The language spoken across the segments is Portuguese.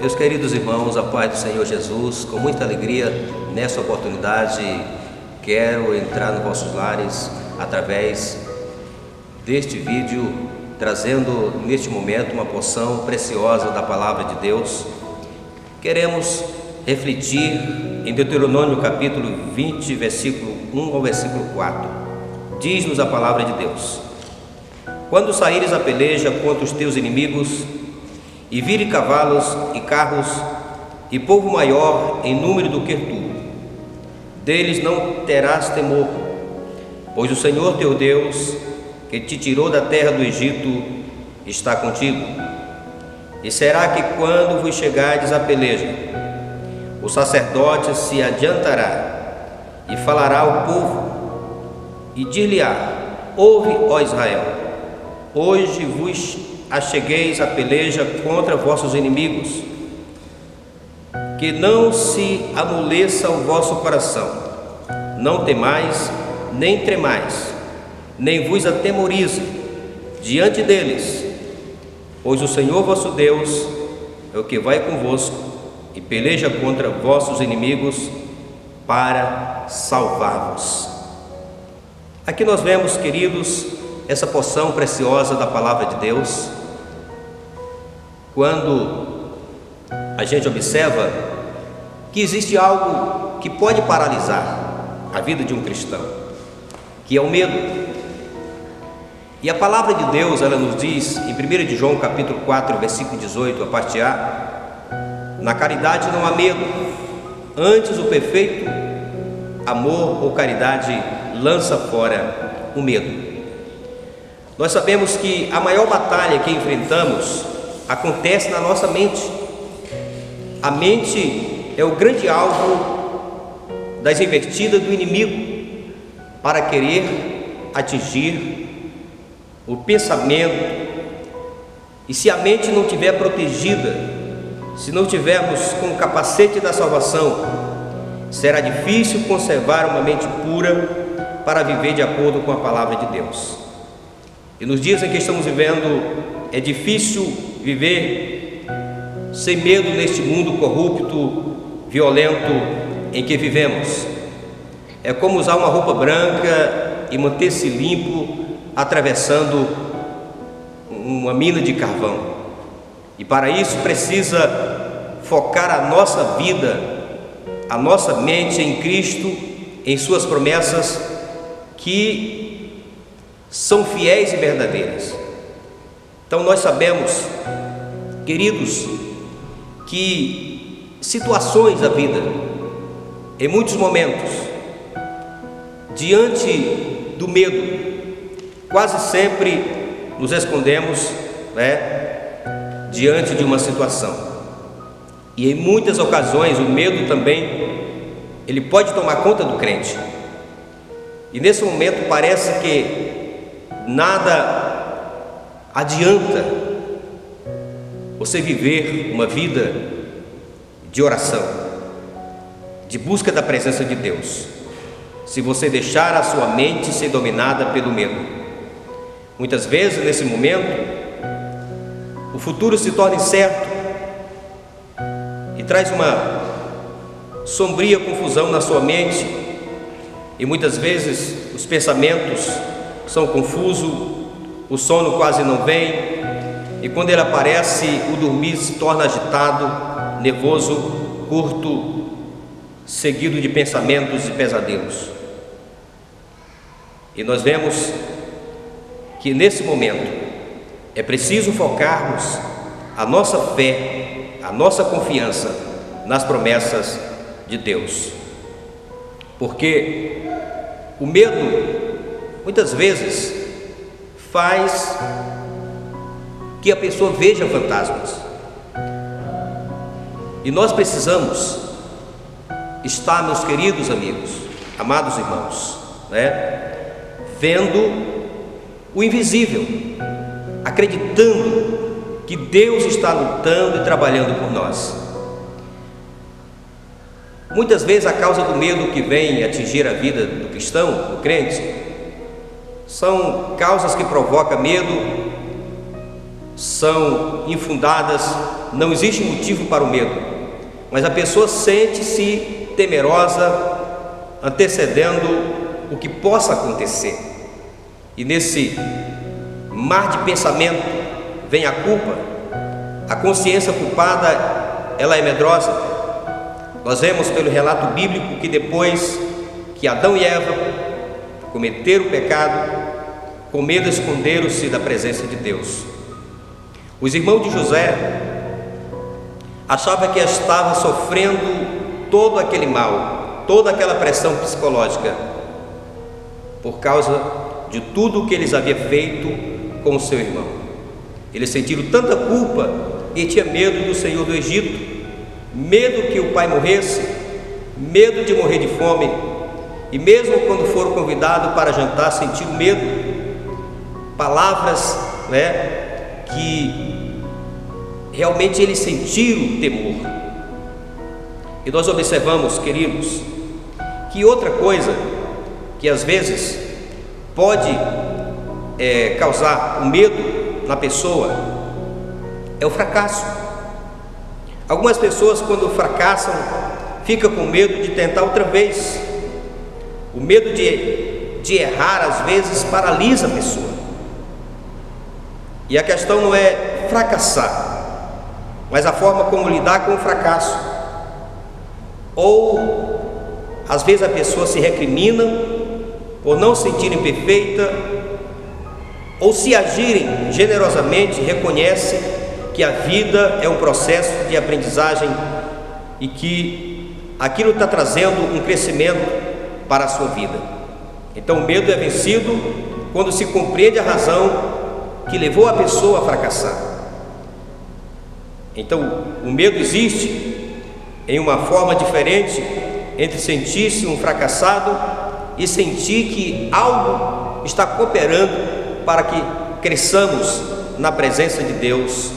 Meus queridos irmãos, a paz do Senhor Jesus, com muita alegria, nessa oportunidade, quero entrar nos vossos lares através deste vídeo, trazendo neste momento uma porção preciosa da Palavra de Deus. Queremos refletir em Deuteronômio capítulo 20, versículo 1 ao versículo 4. Diz-nos a Palavra de Deus: quando saíres a peleja contra os teus inimigos, e vire cavalos e carros, e povo maior em número do que tu, deles não terás temor, pois o Senhor teu Deus, que te tirou da terra do Egito, está contigo. E será que quando vos chegardes à peleja, o sacerdote se adiantará e falará ao povo, e dir-lhe-á: ouve, ó Israel, hoje vos achegueis a peleja contra vossos inimigos, que não se amoleça o vosso coração, não temais, nem tremais, nem vos atemorize diante deles, pois o Senhor vosso Deus é o que vai convosco e peleja contra vossos inimigos para salvar-vos. Aqui nós vemos, queridos, essa porção preciosa da Palavra de Deus. Quando a gente observa que existe algo que pode paralisar a vida de um cristão, que é o medo. E a Palavra de Deus, ela nos diz em 1 de João capítulo 4, versículo 18, a parte A: na caridade não há medo, antes o perfeito amor ou caridade lança fora o medo. Nós sabemos que a maior batalha que enfrentamos acontece na nossa mente. A mente é o grande alvo das investidas do inimigo para querer atingir o pensamento. E se a mente não estiver protegida, se não tivermos com o capacete da salvação, será difícil conservar uma mente pura para viver de acordo com a palavra de Deus. E nos dias em que estamos vivendo, é difícil viver sem medo neste mundo corrupto, violento em que vivemos. É como usar uma roupa branca e manter-se limpo atravessando uma mina de carvão. E para isso precisa focar a nossa vida, a nossa mente em Cristo, em suas promessas que são fiéis e verdadeiras. Então nós sabemos, queridos, que situações da vida, em muitos momentos, diante do medo, quase sempre nos escondemos, diante de uma situação. E em muitas ocasiões o medo também, ele pode tomar conta do crente. E nesse momento parece que nada adianta você viver uma vida de oração, de busca da presença de Deus, se você deixar a sua mente ser dominada pelo medo. Muitas vezes, nesse momento, o futuro se torna incerto e traz uma sombria confusão na sua mente, e muitas vezes os pensamentos são confusos, o sono quase não vem, e quando ele aparece, o dormir se torna agitado, nervoso, curto, seguido de pensamentos e pesadelos. E nós vemos que nesse momento é preciso focarmos a nossa fé, a nossa confiança nas promessas de Deus, porque o medo muitas vezes faz que a pessoa veja fantasmas, e nós precisamos estar, meus queridos amigos, amados irmãos, vendo o invisível, acreditando que Deus está lutando e trabalhando por nós. Muitas vezes a causa do medo que vem atingir a vida do cristão, do crente, são causas que provocam medo, são infundadas, não existe motivo para o medo, mas a pessoa sente-se temerosa, antecedendo o que possa acontecer. E nesse mar de pensamento vem a culpa. A consciência culpada, ela é medrosa. Nós vemos pelo relato bíblico que depois que Adão e Eva cometeram o pecado, com medo esconderam-se da presença de Deus. Os irmãos de José achavam que estavam sofrendo todo aquele mal, toda aquela pressão psicológica, por causa de tudo o que eles haviam feito com o seu irmão. Eles sentiram tanta culpa e tinham medo do Senhor do Egito, medo que o pai morresse, medo de morrer de fome, e mesmo quando foram convidados para jantar, sentiram medo. Palavras, que realmente eles sentiram temor. E nós observamos, queridos, que outra coisa que às vezes pode causar o medo na pessoa é o fracasso. Algumas pessoas, quando fracassam, ficam com medo de tentar outra vez. O medo de errar, às vezes, paralisa a pessoa. E a questão não é fracassar, mas a forma como lidar com o fracasso. Ou, às vezes, a pessoa se recrimina por não se sentirem perfeita, ou se agirem generosamente, reconhece que a vida é um processo de aprendizagem e que aquilo está trazendo um crescimento para a sua vida. Então o medo é vencido quando se compreende a razão que levou a pessoa a fracassar. Então o medo existe em uma forma diferente entre sentir-se um fracassado e sentir que algo está cooperando para que cresçamos na presença de Deus.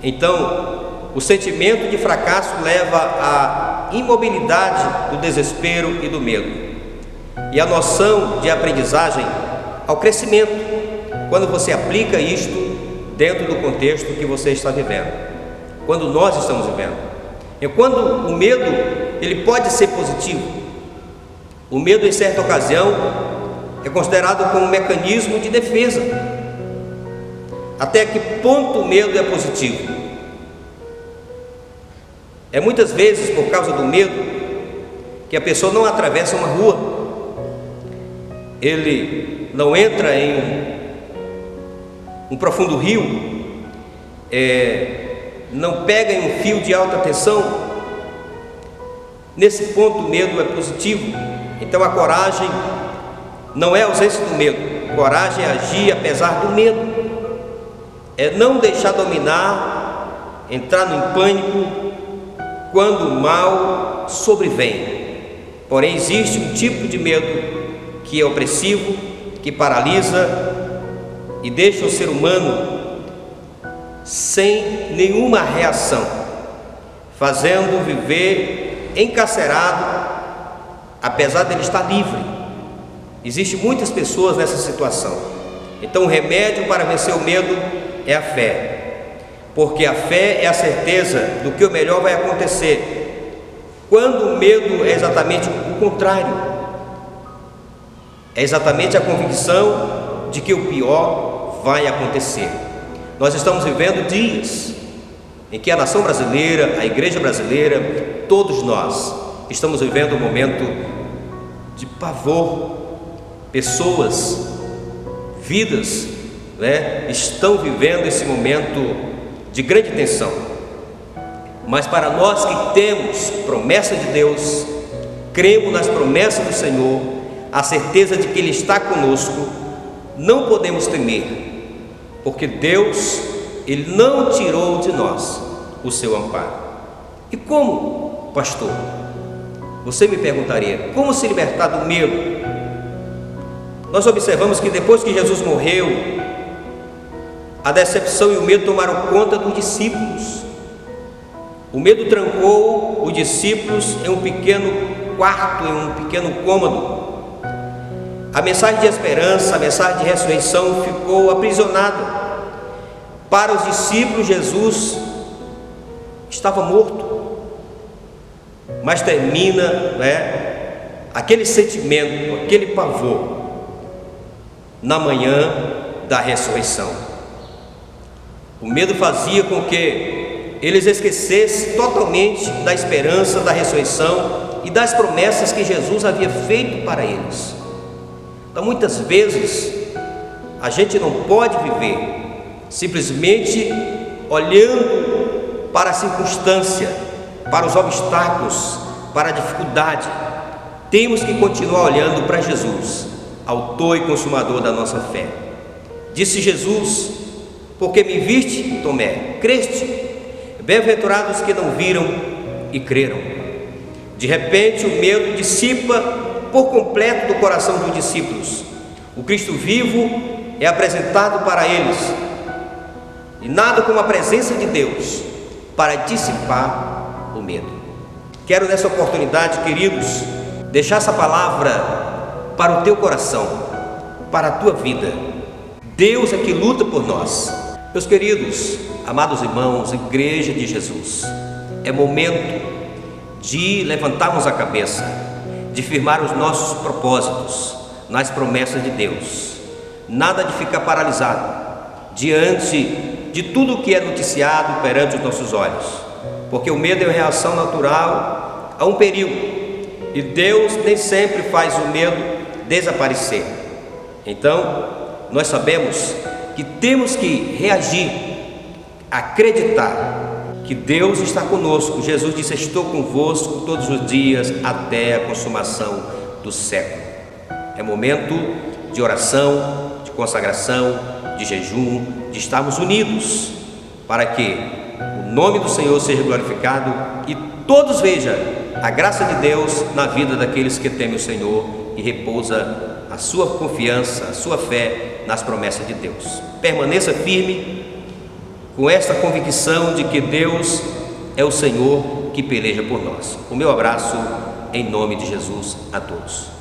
Então, o sentimento de fracasso leva à imobilidade do desespero e do medo, e a noção de aprendizagem ao crescimento, quando você aplica isto dentro do contexto que você está vivendo, quando nós estamos vivendo. E quando o medo, ele pode ser positivo. O medo, em certa ocasião, é considerado como um mecanismo de defesa. Até que ponto o medo é positivo? É muitas vezes por causa do medo que a pessoa não atravessa uma rua, ele não entra em um profundo rio, não pega em um fio de alta tensão. Nesse ponto o medo é positivo. Então a coragem não é a ausência do medo, coragem é agir apesar do medo, é não deixar dominar, entrar no pânico quando o mal sobrevém. Porém existe um tipo de medo que é opressivo, que paralisa e deixa o ser humano sem nenhuma reação, fazendo viver encarcerado, apesar de ele estar livre. Existem muitas pessoas nessa situação. Então o remédio para vencer o medo é a fé, porque a fé é a certeza do que o melhor vai acontecer, quando o medo é exatamente o contrário, é exatamente a convicção de que o pior vai acontecer. Nós estamos vivendo dias em que a nação brasileira, a igreja brasileira, todos nós estamos vivendo um momento de pavor. Pessoas, vidas, estão vivendo esse momento de grande tensão. Mas para nós que temos promessa de Deus, cremos nas promessas do Senhor, a certeza de que Ele está conosco, não podemos temer, porque Deus, Ele não tirou de nós o seu amparo. E como, pastor? Você me perguntaria, como se libertar do medo? Nós observamos que depois que Jesus morreu, a decepção e o medo tomaram conta dos discípulos. O medo trancou os discípulos em um pequeno quarto, em um pequeno cômodo. A mensagem de esperança, a mensagem de ressurreição ficou aprisionada. Para os discípulos, Jesus estava morto, mas termina, aquele sentimento, aquele pavor, na manhã da ressurreição. O medo fazia com que eles esquecessem totalmente da esperança da ressurreição e das promessas que Jesus havia feito para eles. Então, muitas vezes, a gente não pode viver simplesmente olhando para a circunstância, para os obstáculos, para a dificuldade. Temos que continuar olhando para Jesus, autor e consumador da nossa fé. Disse Jesus: porque me viste, Tomé, creste? Bem-aventurados que não viram e creram. De repente, o medo dissipa por completo do coração dos discípulos. O Cristo vivo é apresentado para eles, e nada como a presença de Deus para dissipar o medo. Quero nessa oportunidade, queridos, deixar essa palavra para o teu coração, para a tua vida. Deus é que luta por nós. Meus queridos, amados irmãos, Igreja de Jesus, é momento de levantarmos a cabeça, de firmar os nossos propósitos nas promessas de Deus. Nada de ficar paralisado diante de tudo o que é noticiado perante os nossos olhos, porque o medo é uma reação natural a um perigo, e Deus nem sempre faz o medo desaparecer. Então, nós sabemos que temos que reagir, acreditar que Deus está conosco. Jesus disse: estou convosco todos os dias até a consumação do século. É momento de oração, de consagração, de jejum, de estarmos unidos, para que o nome do Senhor seja glorificado e todos vejam a graça de Deus na vida daqueles que temem o Senhor e repousa a sua confiança, a sua fé nas promessas de Deus. Permaneça firme com esta convicção de que Deus é o Senhor que peleja por nós. O meu abraço em nome de Jesus a todos.